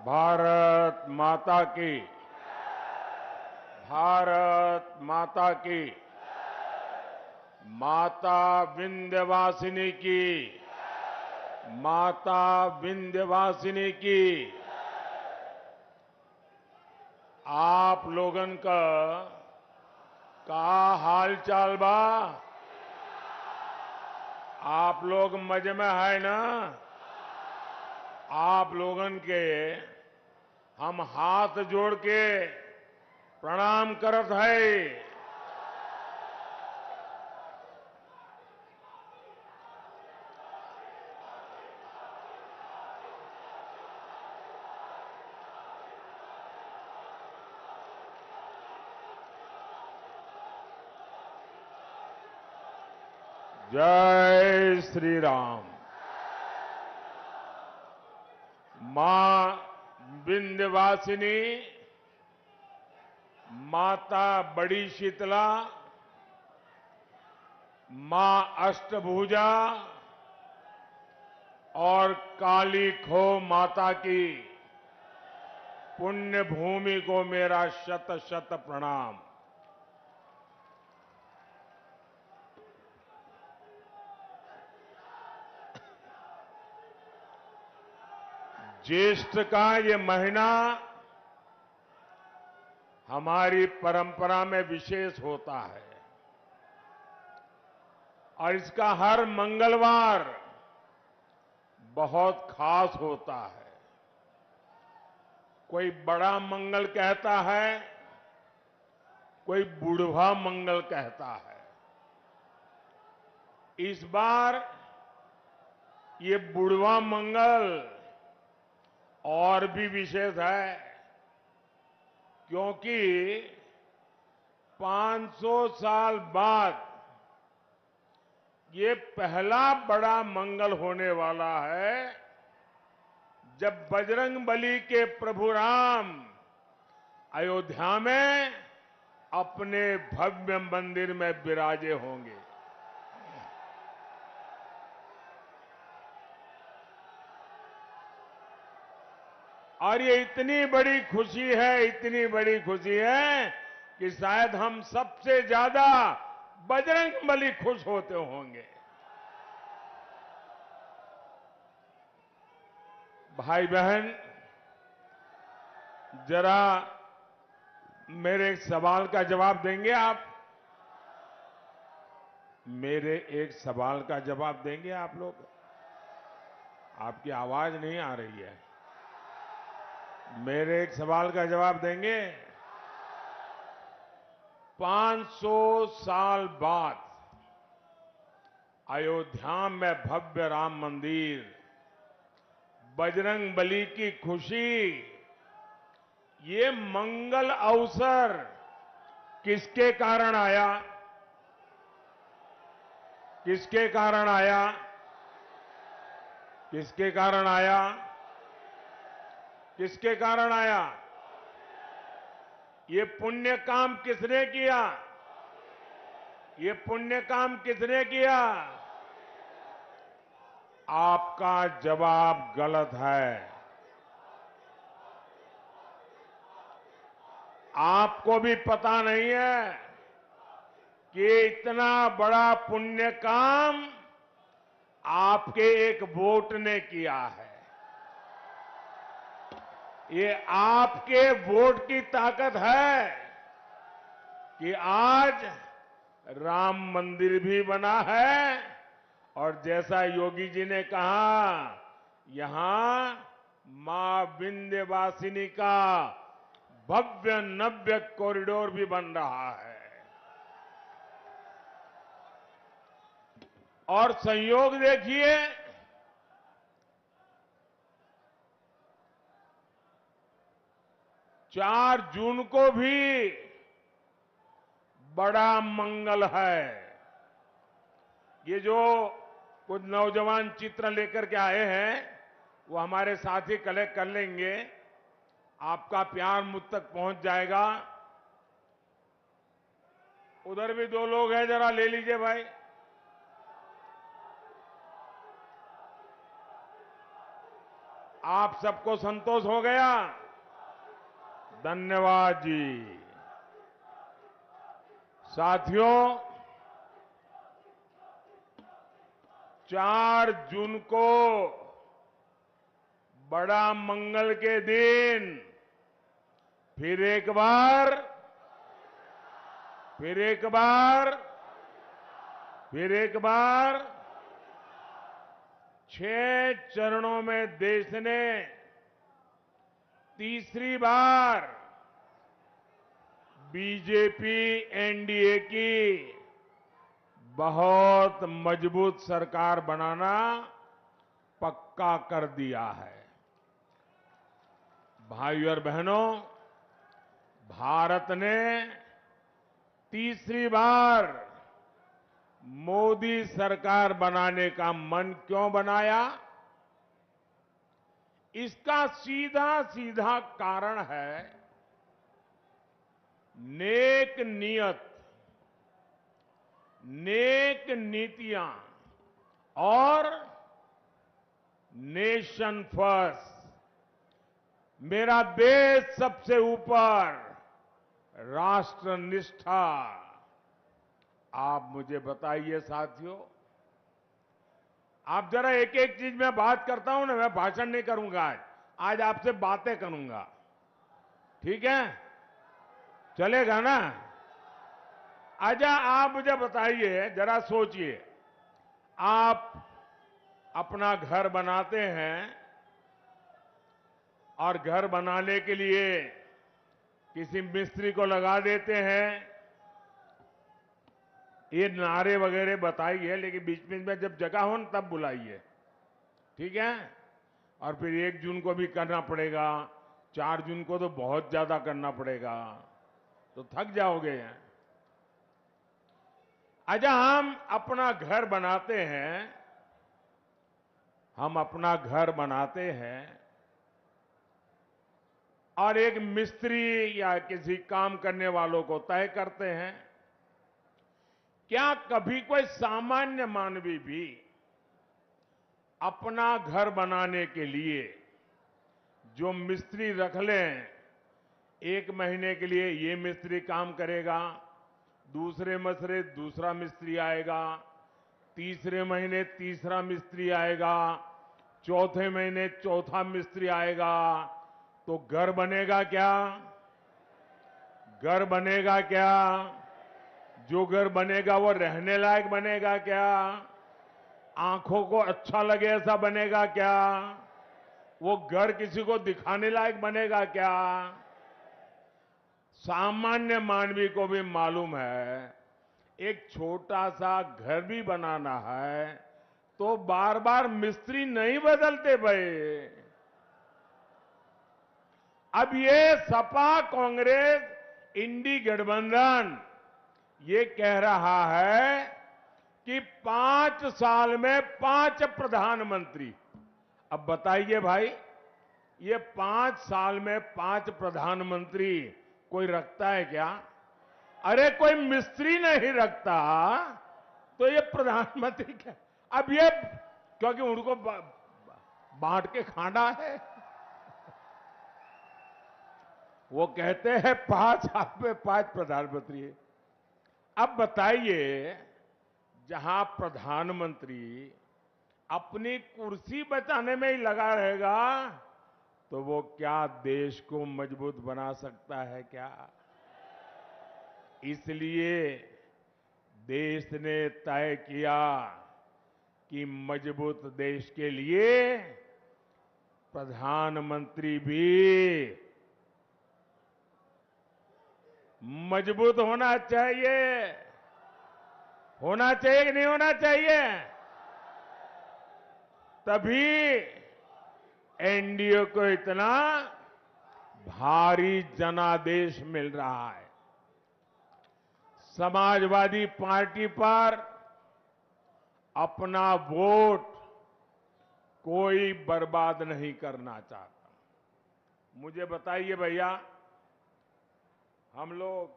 भारत माता की। भारत माता की। माता विंध्यवासिनी की। माता विंध्यवासिनी की। आप लोगन का हाल चाल बा। आप लोग मजे में है ना। आप लोगन के हम हाथ जोड़ के प्रणाम करत है। जय श्री राम। मां विंध्यवासिनी, माता बड़ी शीतला, मां अष्टभुजा और काली खो माता की पुण्य भूमि को मेरा शत शत प्रणाम। ज्येष्ठ का ये महीना हमारी परंपरा में विशेष होता है और इसका हर मंगलवार बहुत खास होता है। कोई बड़ा मंगल कहता है, कोई बुढ़वा मंगल कहता है। इस बार ये बुढ़वा मंगल और भी विशेष है, क्योंकि 500 साल बाद ये पहला बड़ा मंगल होने वाला है जब बजरंगबली के प्रभु राम अयोध्या में अपने भव्य मंदिर में विराजे होंगे। और ये इतनी बड़ी खुशी है, इतनी बड़ी खुशी है कि शायद हम सबसे ज्यादा बजरंगबली खुश होते होंगे। भाई बहन, जरा मेरे एक सवाल का जवाब देंगे आप? मेरे एक सवाल का जवाब देंगे आप लोग? आपकी आवाज नहीं आ रही है। मेरे एक सवाल का जवाब देंगे? 500 साल बाद अयोध्या में भव्य राम मंदिर, बजरंगबली की खुशी, ये मंगल अवसर किसके कारण आया? किसके कारण आया? किसके कारण आया? किसके कारण आया? ये पुण्य काम किसने किया? ये पुण्य काम किसने किया? आपका जवाब गलत है। आपको भी पता नहीं है कि इतना बड़ा पुण्य काम आपके एक वोट ने किया है। ये आपके वोट की ताकत है कि आज राम मंदिर भी बना है और जैसा योगी जी ने कहा, यहां मां विंध्यवासिनी का भव्य नव्य कॉरिडोर भी बन रहा है। और संयोग देखिए, 4 जून को भी बड़ा मंगल है। ये जो कुछ नौजवान चित्र लेकर के आए हैं, वो हमारे साथी कलेक्ट कर लेंगे। आपका प्यार मुझ तक पहुंच जाएगा। उधर भी 2 लोग हैं, जरा ले लीजिए भाई। आप सबको संतोष हो गया? धन्यवाद जी। साथियों, 4 जून को बड़ा मंगल के दिन फिर एक बार फिर एक बार 6 चरणों में देश ने तीसरी बार बीजेपी एनडीए की बहुत मजबूत सरकार बनाना पक्का कर दिया है। भाइयों और बहनों, भारत ने तीसरी बार मोदी सरकार बनाने का मन क्यों बनाया? इसका सीधा सीधा कारण है नेक नियत, नेक नीतियां और नेशन फर्स्ट, मेरा देश सबसे ऊपर, राष्ट्र निष्ठा। आप मुझे बताइए साथियों, आप जरा एक एक चीज में बात करता हूं ना, मैं भाषण नहीं करूंगा आज आपसे बातें करूंगा। ठीक है? चलेगा ना? अच्छा, आप मुझे बताइए, जरा सोचिए, आप अपना घर बनाते हैं और घर बनाने के लिए किसी मिस्त्री को लगा देते हैं। ये नारे वगैरह बताइए, लेकिन बीच बीच में जब जगह हो न तब बुलाइए, ठीक है? और फिर 1 जून को भी करना पड़ेगा, 4 जून को तो बहुत ज्यादा करना पड़ेगा, तो थक जाओगे। अच्छा, हम अपना घर बनाते हैं, और एक मिस्त्री या किसी काम करने वालों को तय करते हैं। क्या कभी कोई सामान्य मानवी भी अपना घर बनाने के लिए जो मिस्त्री रख लें, 1 महीने के लिए ये मिस्त्री काम करेगा, दूसरे महीने दूसरा मिस्त्री आएगा, तीसरे महीने तीसरा मिस्त्री आएगा, चौथे महीने चौथा मिस्त्री आएगा, तो घर बनेगा क्या? घर बनेगा क्या? जो घर बनेगा वो रहने लायक बनेगा क्या? आंखों को अच्छा लगे ऐसा बनेगा क्या? वो घर किसी को दिखाने लायक बनेगा क्या? सामान्य मानवी को भी मालूम है, एक छोटा सा घर भी बनाना है तो बार बार मिस्त्री नहीं बदलते भाई। अब ये सपा कांग्रेस इंडी गठबंधन ये कह रहा है कि 5 साल में 5 प्रधानमंत्री। अब बताइए भाई, ये 5 साल में 5 प्रधानमंत्री कोई रखता है क्या? अरे कोई मिस्त्री नहीं रखता तो ये प्रधानमंत्री क्या? अब ये क्योंकि उनको बांट के खाना है, वो कहते हैं 5 साल में 5 प्रधानमंत्री। अब बताइए, जहां प्रधानमंत्री अपनी कुर्सी बचाने में ही लगा रहेगा तो वो क्या देश को मजबूत बना सकता है क्या? इसलिए देश ने तय किया कि मजबूत देश के लिए प्रधानमंत्री भी मजबूत होना चाहिए। होना चाहिए कि नहीं होना चाहिए? तभी एनडीए को इतना भारी जनादेश मिल रहा है। समाजवादी पार्टी पर अपना वोट कोई बर्बाद नहीं करना चाहता। मुझे बताइए भैया, हम लोग,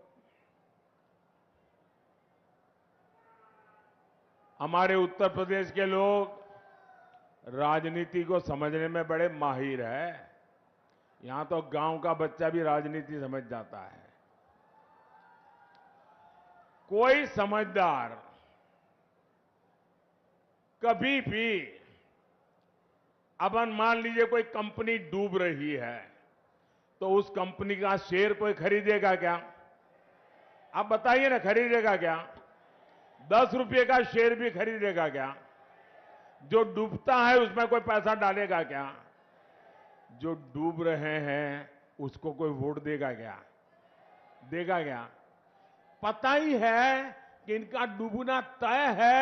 हमारे उत्तर प्रदेश के लोग राजनीति को समझने में बड़े माहिर है। यहां तो गांव का बच्चा भी राजनीति समझ जाता है। कोई समझदार कभी भी, अब मान लीजिए कोई कंपनी डूब रही है तो उस कंपनी का शेयर कोई खरीदेगा क्या? आप बताइए ना, खरीदेगा क्या? 10 रुपये का शेयर भी खरीदेगा क्या? जो डूबता है उसमें कोई पैसा डालेगा क्या? जो डूब रहे हैं उसको कोई वोट देगा क्या? देगा क्या? पता ही है कि इनका डूबना तय है,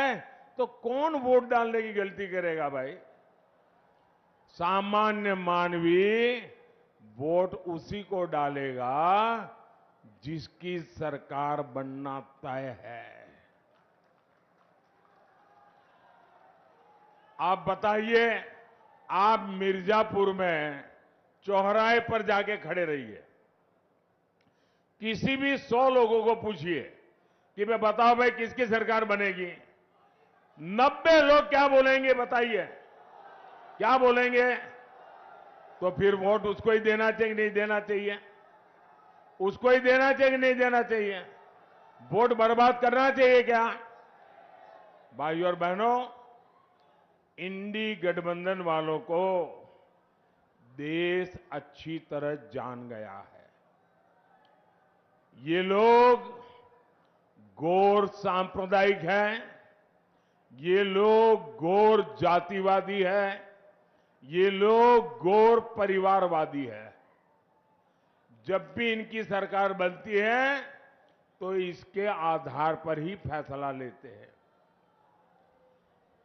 तो कौन वोट डालने की गलती करेगा भाई? सामान्य मानवी वोट उसी को डालेगा जिसकी सरकार बनना तय है। आप बताइए, आप मिर्जापुर में चौराहे पर जाके खड़े रहिए, किसी भी 100 लोगों को पूछिए कि मैं बताओ भाई किसकी सरकार बनेगी, 90 लोग क्या बोलेंगे बताइए? क्या बोलेंगे? तो फिर वोट उसको ही देना चाहिए, नहीं देना चाहिए? उसको ही देना चाहिए, नहीं देना चाहिए? वोट बर्बाद करना चाहिए क्या? भाइयों और बहनों, इंडी गठबंधन वालों को देश अच्छी तरह जान गया है। ये लोग गौर सांप्रदायिक हैं, ये लोग गौर जातिवादी हैं, ये लोग गौर परिवारवादी है। जब भी इनकी सरकार बनती है तो इसके आधार पर ही फैसला लेते हैं।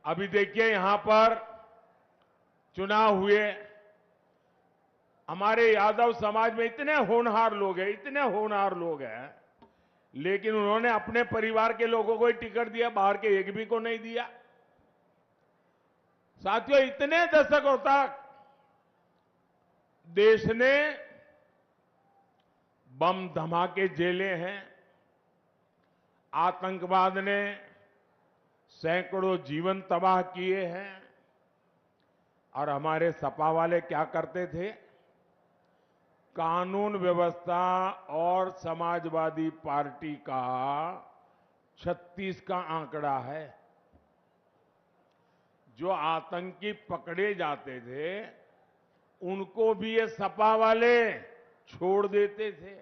अभी देखिए, यहां पर चुनाव हुए, हमारे यादव समाज में इतने होनहार लोग हैं, इतने होनहार लोग हैं, लेकिन उन्होंने अपने परिवार के लोगों को ही टिकट दिया, बाहर के एक भी को नहीं दिया। साथियों, इतने दशकों तक देश ने बम धमाके झेले हैं, आतंकवाद ने सैकड़ों जीवन तबाह किए हैं, और हमारे सपा वाले क्या करते थे? कानून व्यवस्था और समाजवादी पार्टी का 36 का आंकड़ा है। जो आतंकी पकड़े जाते थे उनको भी ये सपा वाले छोड़ देते थे।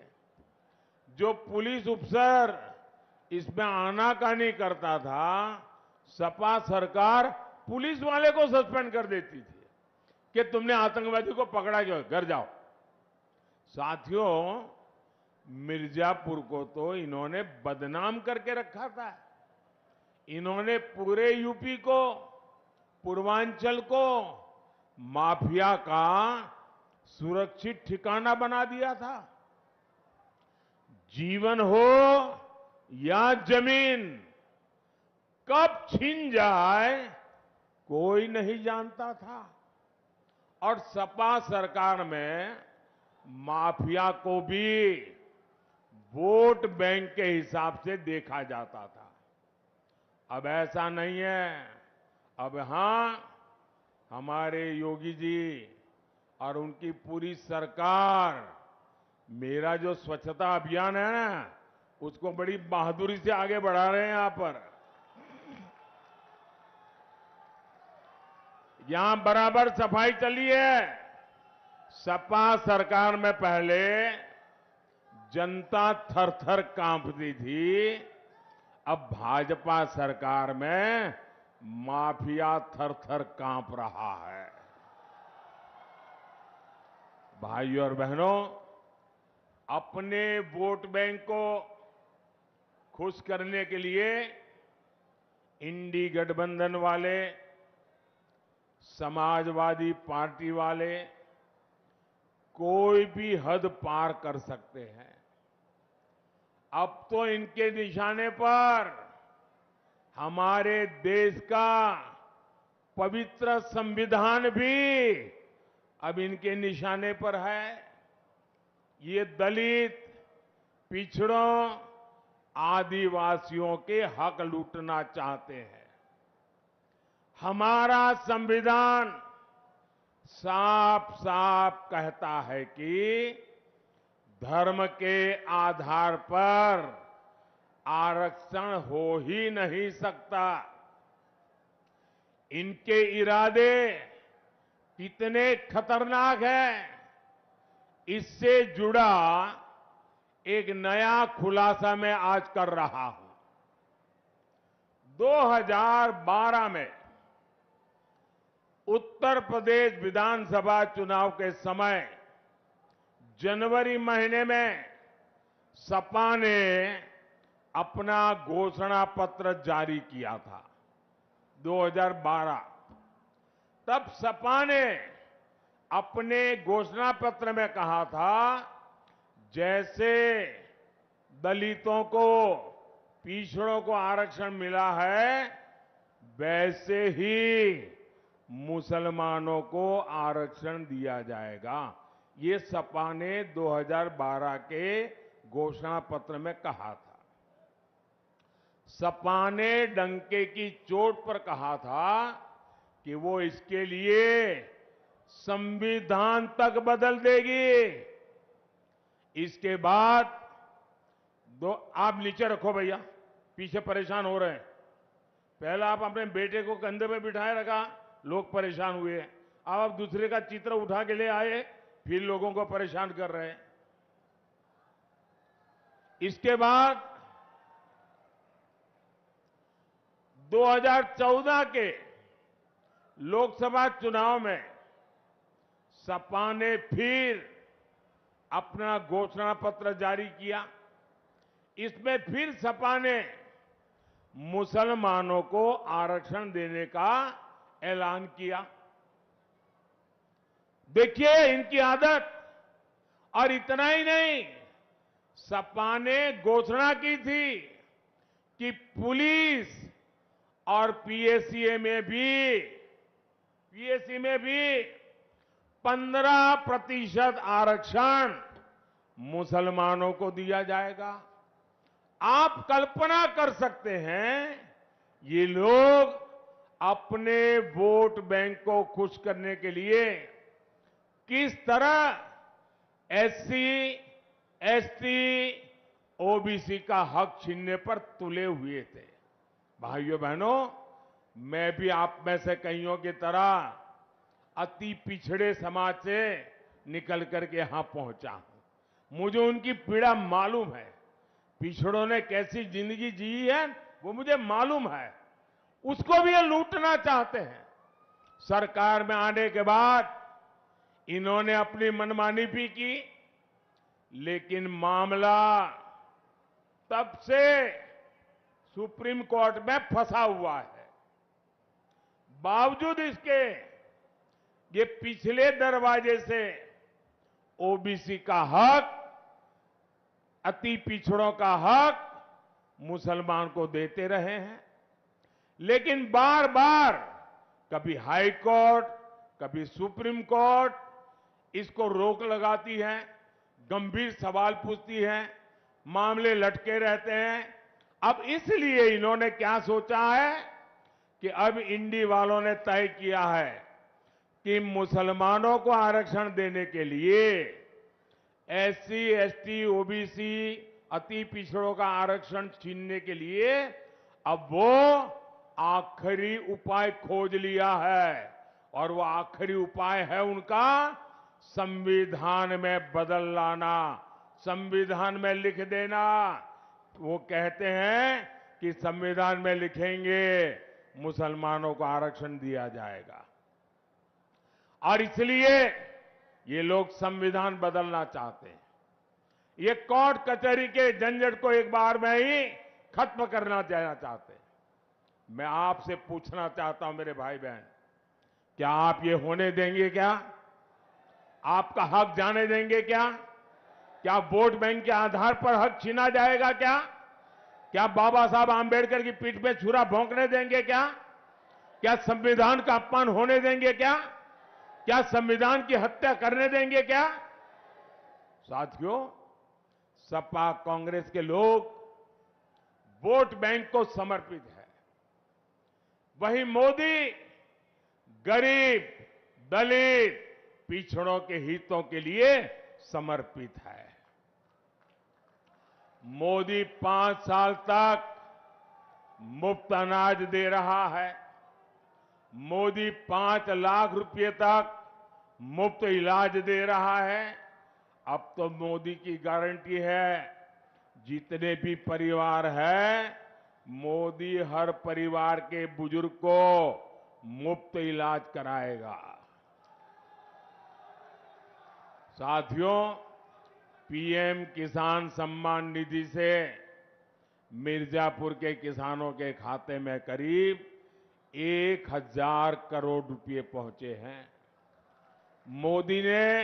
जो पुलिस अफसर इसमें आनाकानी करता था, सपा सरकार पुलिस वाले को सस्पेंड कर देती थी कि तुमने आतंकवादी को पकड़ा क्यों, घर जाओ। साथियों, मिर्जापुर को तो इन्होंने बदनाम करके रखा था। इन्होंने पूरे यूपी को, पूर्वांचल को माफिया का सुरक्षित ठिकाना बना दिया था। जीवन हो या जमीन, कब छिन जाए कोई नहीं जानता था। और सपा सरकार में माफिया को भी वोट बैंक के हिसाब से देखा जाता था। अब ऐसा नहीं है। अब हां, हमारे योगी जी और उनकी पूरी सरकार मेरा जो स्वच्छता अभियान है ना, उसको बड़ी बहादुरी से आगे बढ़ा रहे हैं। यहां पर, यहां बराबर सफाई चली है। सपा सरकार में पहले जनता थर-थर कांपती थी, अब भाजपा सरकार में माफिया थर-थर कांप रहा है। भाइयों और बहनों, अपने वोट बैंक को खुश करने के लिए इंडी गठबंधन वाले, समाजवादी पार्टी वाले कोई भी हद पार कर सकते हैं। अब तो इनके निशाने पर हमारे देश का पवित्र संविधान भी अब इनके निशाने पर है। ये दलित, पिछड़ों, आदिवासियों के हक लूटना चाहते हैं। हमारा संविधान साफ साफ कहता है कि धर्म के आधार पर आरक्षण हो ही नहीं सकता। इनके इरादे कितने खतरनाक हैं, इससे जुड़ा एक नया खुलासा मैं आज कर रहा हूं। 2012 में उत्तर प्रदेश विधानसभा चुनाव के समय जनवरी महीने में सपा ने अपना घोषणा पत्र जारी किया था। 2012 तब सपा ने अपने घोषणा पत्र में कहा था, जैसे दलितों को, पिछड़ों को आरक्षण मिला है, वैसे ही मुसलमानों को आरक्षण दिया जाएगा। ये सपा ने 2012 के घोषणा पत्र में कहा था। सपा ने डंके की चोट पर कहा था कि वो इसके लिए संविधान तक बदल देगी। इसके बाद आप नीचे रखो भैया, पीछे परेशान हो रहे हैं। पहला आप अपने बेटे को कंधे पे बिठाए रखा, लोग परेशान हुए। अब आप दूसरे का चित्र उठा के ले आए, फिर लोगों को परेशान कर रहे हैं। इसके बाद 2014 के लोकसभा चुनाव में सपा ने फिर अपना घोषणा पत्र जारी किया। इसमें फिर सपा ने मुसलमानों को आरक्षण देने का ऐलान किया। देखिए इनकी आदत। और इतना ही नहीं, सपा ने घोषणा की थी कि पुलिस और पीएससी में भी 15% आरक्षण मुसलमानों को दिया जाएगा। आप कल्पना कर सकते हैं, ये लोग अपने वोट बैंक को खुश करने के लिए किस तरह एससी, एसटी, ओबीसी का हक छीनने पर तुले हुए थे। भाइयों बहनों, मैं भी आप में से कईयों की तरह अति पिछड़े समाज से निकल करके यहां पहुंचा हूं। मुझे उनकी पीड़ा मालूम है। पिछड़ों ने कैसी जिंदगी जी है वो मुझे मालूम है। उसको भी ये लूटना चाहते हैं। सरकार में आने के बाद इन्होंने अपनी मनमानी भी की, लेकिन मामला तब से सुप्रीम कोर्ट में फंसा हुआ है। बावजूद इसके ये पिछले दरवाजे से ओबीसी का हक, अति पिछड़ों का हक मुसलमान को देते रहे हैं। लेकिन बार बार कभी हाई कोर्ट, कभी सुप्रीम कोर्ट इसको रोक लगाती है, गंभीर सवाल पूछती है, मामले लटके रहते हैं। अब इसलिए इन्होंने क्या सोचा है कि अब इंडी वालों ने तय किया है कि मुसलमानों को आरक्षण देने के लिए, एससी, एसटी, ओबीसी, अति पिछड़ों का आरक्षण छीनने के लिए अब वो आखिरी उपाय खोज लिया है। और वो आखिरी उपाय है उनका संविधान में बदल लाना, संविधान में लिख देना। वो कहते हैं कि संविधान में लिखेंगे मुसलमानों को आरक्षण दिया जाएगा। और इसलिए ये लोग संविधान बदलना चाहते हैं। ये कोर्ट कचहरी के झंझट को एक बार में ही खत्म करना चाहते हैं। मैं आपसे पूछना चाहता हूं मेरे भाई बहन, क्या आप ये होने देंगे? क्या आपका हक जाने देंगे? क्या वोट बैंक के आधार पर हक छीना जाएगा? क्या बाबा साहब आंबेडकर की पीठ पे छुरा भोंकने देंगे? क्या संविधान का अपमान होने देंगे? क्या संविधान की हत्या करने देंगे? साथियों, सपा कांग्रेस के लोग वोट बैंक को समर्पित है। वही मोदी गरीब, दलित, पिछड़ों के हितों के लिए समर्पित है। मोदी 5 साल तक मुफ्त अनाज दे रहा है। मोदी 5 लाख रुपए तक मुफ्त इलाज दे रहा है। अब तो मोदी की गारंटी है, जितने भी परिवार हैं, मोदी हर परिवार के बुजुर्ग को मुफ्त इलाज कराएगा। साथियों, पीएम किसान सम्मान निधि से मिर्जापुर के किसानों के खाते में करीब 1,000 करोड़ रुपए पहुंचे हैं। मोदी ने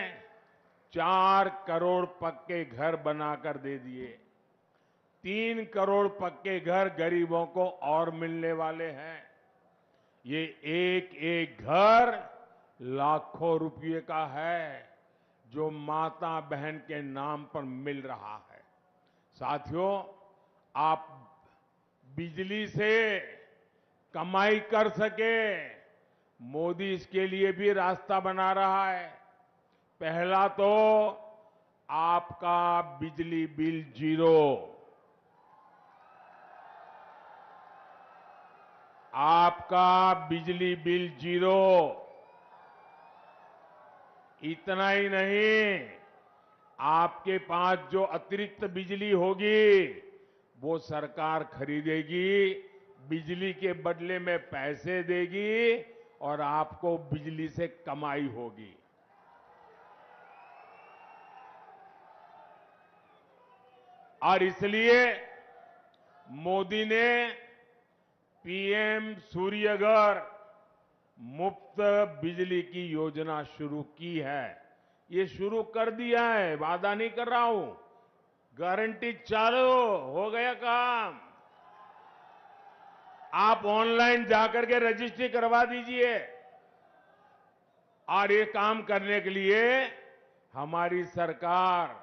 4 करोड़ पक्के घर बनाकर दे दिए। 3 करोड़ पक्के घर गरीबों को और मिलने वाले हैं। ये एक एक घर लाखों रुपए का है, जो माता बहन के नाम पर मिल रहा है। साथियों, आप बिजली से कमाई कर सके, मोदी इसके लिए भी रास्ता बना रहा है। पहला तो आपका बिजली बिल जीरो। आपका बिजली बिल जीरो। इतना ही नहीं, आपके पास जो अतिरिक्त बिजली होगी वो सरकार खरीदेगी, बिजली के बदले में पैसे देगी और आपको बिजली से कमाई होगी। और इसलिए मोदी ने पीएम सूर्यघर मुफ्त बिजली की योजना शुरू की है। ये शुरू कर दिया है, वादा नहीं कर रहा हूं, गारंटी चालू हो गया काम। आप ऑनलाइन जाकर के रजिस्ट्री करवा दीजिए। और ये काम करने के लिए हमारी सरकार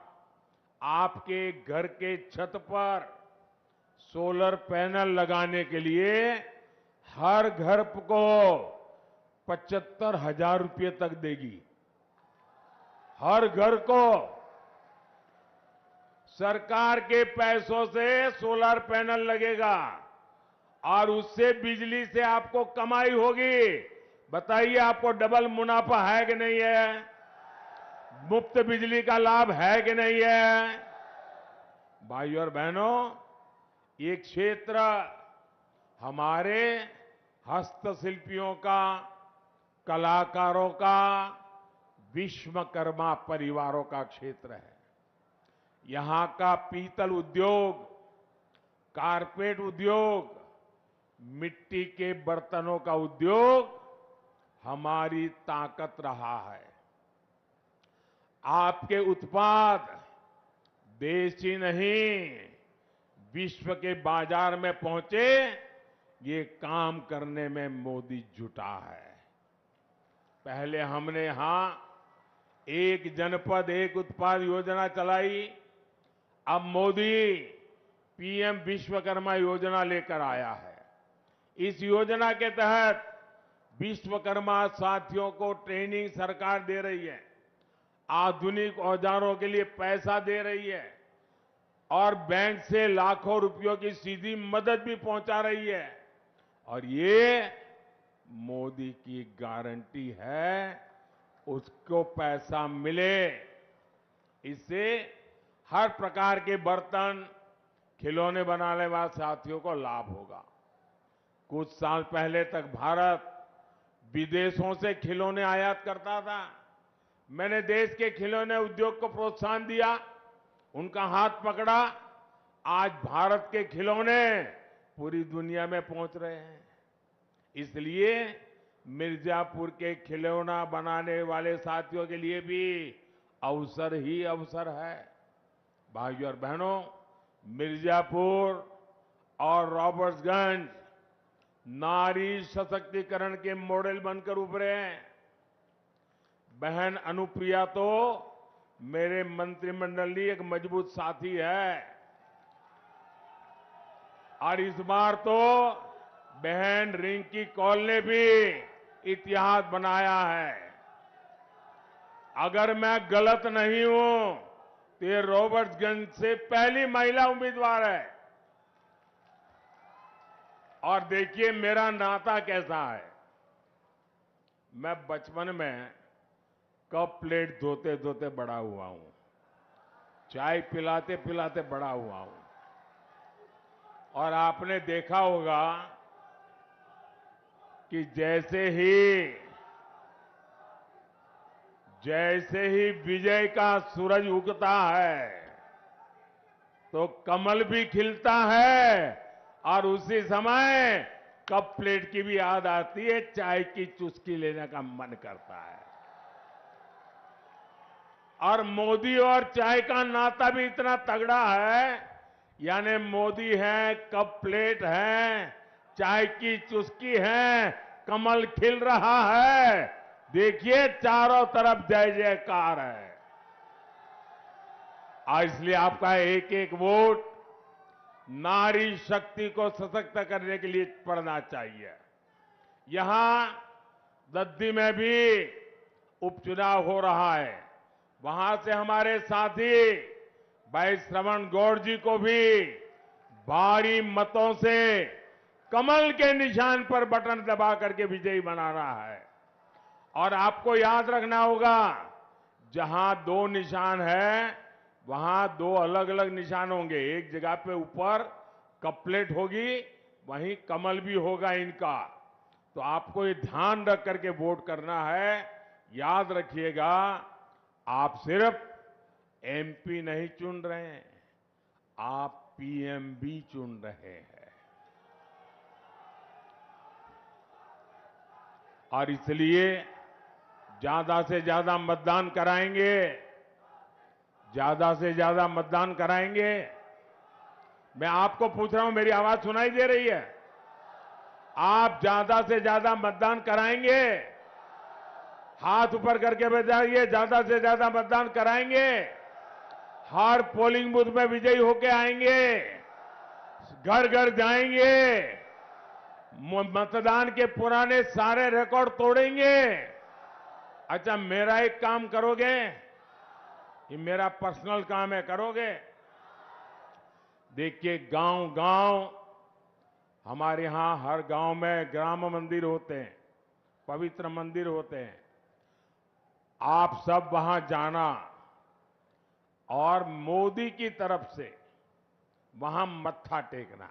आपके घर के छत पर सोलर पैनल लगाने के लिए हर घर को 75,000 रुपए तक देगी। हर घर को सरकार के पैसों से सोलर पैनल लगेगा और उससे बिजली से आपको कमाई होगी। बताइए, आपको डबल मुनाफा है कि नहीं है? मुफ्त बिजली का लाभ है कि नहीं है? भाइयों और बहनों, ये क्षेत्र हमारे हस्तशिल्पियों का, कलाकारों का, विश्वकर्मा परिवारों का क्षेत्र है। यहां का पीतल उद्योग, कारपेट उद्योग, मिट्टी के बर्तनों का उद्योग हमारी ताकत रहा है। आपके उत्पाद देश ही नहीं, विश्व के बाजार में पहुंचे, ये काम करने में मोदी जुटा है। पहले हमने यहां एक जनपद एक उत्पाद योजना चलाई। अब मोदी पीएम विश्वकर्मा योजना लेकर आया है। इस योजना के तहत विश्वकर्मा साथियों को ट्रेनिंग सरकार दे रही है, आधुनिक औजारों के लिए पैसा दे रही है और बैंक से लाखों रुपयों की सीधी मदद भी पहुंचा रही है। और ये मोदी की गारंटी है, उसको पैसा मिले। इससे हर प्रकार के बर्तन, खिलौने बनाने वाले साथियों को लाभ होगा। कुछ साल पहले तक भारत विदेशों से खिलौने आयात करता था। मैंने देश के खिलौने उद्योग को प्रोत्साहन दिया, उनका हाथ पकड़ा। आज भारत के खिलौने पूरी दुनिया में पहुंच रहे हैं। इसलिए मिर्जापुर के खिलौना बनाने वाले साथियों के लिए भी अवसर ही अवसर है। भाइयों और बहनों, मिर्जापुर और रॉबर्ट्सगंज नारी सशक्तिकरण के मॉडल बनकर उभरे हैं। बहन अनुप्रिया तो मेरे मंत्रिमंडल की एक मजबूत साथी है और इस बार तो बहन रिंकी कौल ने भी इतिहास बनाया है। अगर मैं गलत नहीं हूं तो ये रॉबर्ट्सगंज से पहली महिला उम्मीदवार है। और देखिए मेरा नाता कैसा है। मैं बचपन में कप प्लेट धोते धोते बड़ा हुआ हूं, चाय पिलाते पिलाते बड़ा हुआ हूं। और आपने देखा होगा कि जैसे ही विजय का सूरज उगता है तो कमल भी खिलता है और उसी समय कप प्लेट की भी याद आती है, चाय की चुस्की लेने का मन करता है। और मोदी और चाय का नाता भी इतना तगड़ा है, यानी मोदी है, कप प्लेट है, चाय की चुस्की है, कमल खिल रहा है। देखिए चारों तरफ जय जयकार है। इसलिए आपका एक एक वोट नारी शक्ति को सशक्त करने के लिए पड़ना चाहिए। यहां दद्दी में भी उपचुनाव हो रहा है। वहां से हमारे साथी भाई श्रवण गौड़ जी को भी भारी मतों से कमल के निशान पर बटन दबा करके विजयी बनाना है। और आपको याद रखना होगा, जहां दो निशान है वहां दो अलग अलग निशान होंगे। एक जगह पे ऊपर कप प्लेट होगी, वहीं कमल भी होगा इनका। तो आपको ये ध्यान रख करके वोट करना है। याद रखिएगा, आप सिर्फ एमपी नहीं चुन रहे हैं, आप पीएम भी चुन रहे हैं। और इसलिए ज्यादा से ज्यादा मतदान कराएंगे, ज्यादा से ज्यादा मतदान कराएंगे। मैं आपको पूछ रहा हूं, मेरी आवाज सुनाई दे रही है? आप ज्यादा से ज्यादा मतदान कराएंगे? हाथ ऊपर करके बताइए, ज्यादा से ज्यादा मतदान कराएंगे? हर पोलिंग बूथ में विजयी होके आएंगे, घर घर जाएंगे, मतदान के पुराने सारे रिकॉर्ड तोड़ेंगे। अच्छा, मेरा एक काम करोगे? ये मेरा पर्सनल काम है, करोगे? देखिए गांव गांव, हमारे यहां हर गांव में ग्राम मंदिर होते हैं, पवित्र मंदिर होते हैं। आप सब वहां जाना और मोदी की तरफ से वहां मत्था टेकना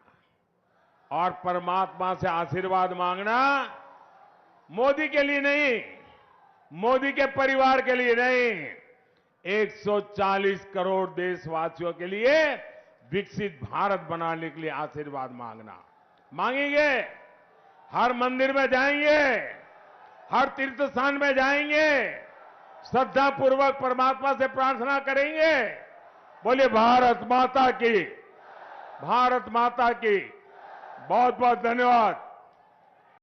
और परमात्मा से आशीर्वाद मांगना। मोदी के लिए नहीं, मोदी के परिवार के लिए नहीं, 140 करोड़ देशवासियों के लिए विकसित भारत बनाने के लिए आशीर्वाद मांगना। मांगेंगे? हर मंदिर में जाएंगे, हर तीर्थ स्थान में जाएंगे, श्रद्धा पूर्वक परमात्मा से प्रार्थना करेंगे। बोलिए भारत माता की, भारत माता की। बहुत बहुत धन्यवाद।